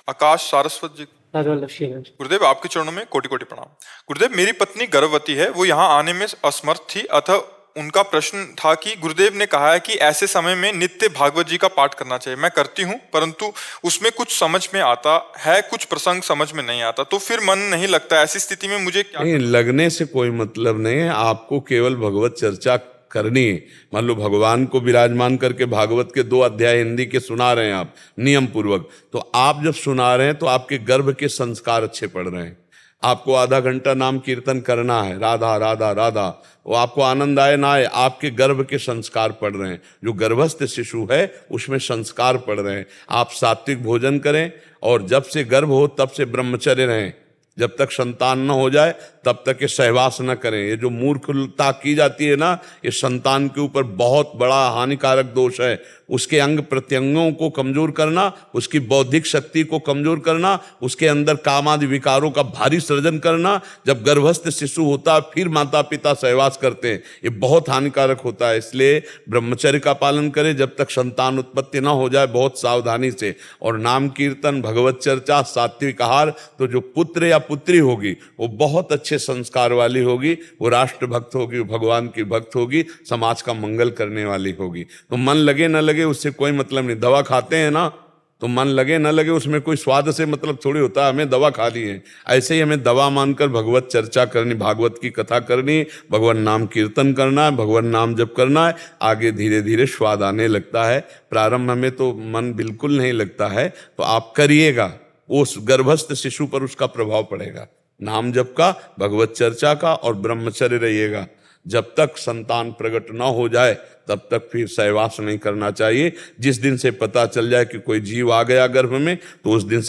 आकाश सारस्वत जी। राजवल्लभ श्रीधर। गुरुदेव, आपके चरणों में कोटि कोटि प्रणाम। गुरुदेव, मेरी पत्नी गर्भवती है, वो यहाँ आने में असमर्थ थी, अतः उनका प्रश्न था कि गुरुदेव ने कहा है कि ऐसे समय में नित्य भागवत जी का पाठ करना चाहिए। मैं करती हूँ, परंतु उसमें कुछ समझ में आता है, कुछ प्रसंग समझ में नहीं आता, तो फिर मन नहीं लगता। ऐसी स्थिति में मुझे क्या नहीं, लगने से कोई मतलब नहीं है। आपको केवल भगवत चर्चा करनी है। मान लो भगवान को विराजमान करके भागवत के 2 अध्याय हिंदी के सुना रहे हैं आप नियम पूर्वक, तो आप जब सुना रहे हैं तो आपके गर्भ के संस्कार अच्छे पड़ रहे हैं। आपको आधा घंटा नाम कीर्तन करना है, राधा राधा राधा, वो आपको आनंद आए ना आए, आपके गर्भ के संस्कार पड़ रहे हैं। जो गर्भस्थ शिशु है उसमें संस्कार पड़ रहे हैं। आप सात्विक भोजन करें और जब से गर्भ हो तब से ब्रह्मचर्य रहें। जब तक संतान न हो जाए तब तक ये सहवास न करें। ये जो मूर्खता की जाती है ना, ये संतान के ऊपर बहुत बड़ा हानिकारक दोष है। उसके अंग प्रत्यंगों को कमजोर करना, उसकी बौद्धिक शक्ति को कमजोर करना, उसके अंदर कामादि विकारों का भारी सृजन करना। जब गर्भस्थ शिशु होता फिर माता पिता सहवास करते हैं, ये बहुत हानिकारक होता है। इसलिए ब्रह्मचर्य का पालन करें जब तक संतान उत्पत्ति ना हो जाए, बहुत सावधानी से। और नाम कीर्तन, भगवत चर्चा, सात्विक आहार, तो जो पुत्र या पुत्री होगी वो बहुत अच्छे संस्कार वाली होगी, वो राष्ट्र भक्त होगी, वो भगवान की भक्त होगी, समाज का मंगल करने वाली होगी। तो मन लगे न लगे उससे कोई मतलब नहीं। दवा खाते हैं ना, तो मन लगे न लगे उसमें कोई स्वाद से मतलब थोड़ी होता है। हमें दवा खा ली है, ऐसे ही हमें दवा मानकर भगवत चर्चा करनी, भागवत की कथा करनी, भगवान नाम कीर्तन करना है, भगवान नाम जप करना है। आगे धीरे धीरे स्वाद आने लगता है। प्रारंभ में तो मन बिल्कुल नहीं लगता है, तो आप करिएगा, उस गर्भस्थ शिशु पर उसका प्रभाव पड़ेगा। नाम जप का, भगवत चर्चा का और ब्रह्मचर्य रहिएगा। जब तक संतान प्रकट ना हो जाए तब तक फिर सहवास नहीं करना चाहिए। जिस दिन से पता चल जाए कि कोई जीव आ गया गर्भ में, तो उस दिन से